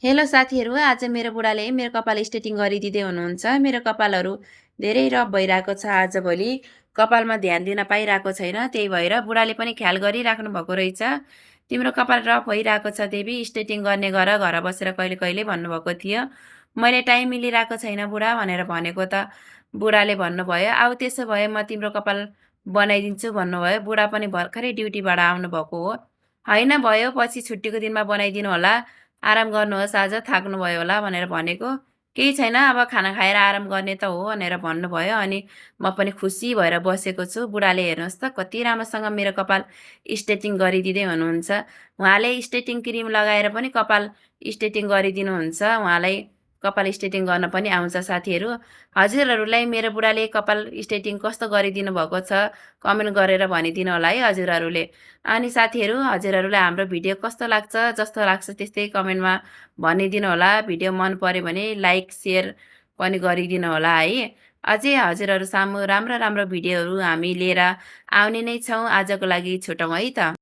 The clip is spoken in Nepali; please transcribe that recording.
हेलो साथीहरू, आज मेरो बुढाले मेरो कपाल स्ट्रेटिङ गरिदिँदै हुनुहुन्छ। मेरो कपालहरू धेरै रफ भइरहेको छ आजभोलि। कपालमा ध्यान दिन पाइरहेको छैन, त्यही भएर बुढाले पनि ख्याल गरिराख्नु भएको रहेछ। तिम्रो कपाल रफ भइरहेको छ देवी, स्ट्रेटिङ गर्ने गर, घर बसेर कहिले कहिले भन्नुभएको थियो। मैले टाइम मिलिरहेको छैन बुढा भनेर भनेको त बुढाले भन्नुभयो आऊ त्यसो भए म तिम्रो कपाल बनाइदिन्छु भन्नुभयो। बुढा पनि भर्खरै ड्युटीबाट आउनुभएको हो। होइन भयो, पछि छुट्टीको दिनमा बनाइदिनु होला। आराम गर्नुहोस्, आज थाक्नुभयो होला भनेर भनेको। केही छैन, अब खाना खाएर आराम गर्ने त हो भनेर भन्नुभयो। अनि म पनि खुसी भएर बसेको छु। बुढाले हेर्नुहोस् त कति राम्रोसँग मेरो कपाल स्ट्रेटिङ गरिदिँदै हुनुहुन्छ। उहाँले स्ट्रेटिङ क्रिम लगाएर पनि कपाल स्ट्रेटिङ गरिदिनुहुन्छ। उहाँलाई कपाल स्ट्रेटिङ गर्न पनि आउँछ साथीहरू। हजुरहरूलाई मेरो बुढाले कपाल स्ट्रेटिङ कस्तो गरिदिनु भएको छ कमेन्ट गरेर भनिदिनु होला है हजुरहरूले। अनि साथीहरू, हजुरहरूलाई हाम्रो भिडियो कस्तो लाग्छ, जस्तो लाग्छ त्यस्तै कमेन्टमा भनिदिनु होला। भिडियो मन पर्यो भने लाइक सेयर पनि गरिदिनु होला है। अझै हजुरहरू सामु राम्रो राम्रो भिडियोहरू हामी लिएर आउने नै छौँ। आजको लागि छुटौँ है त।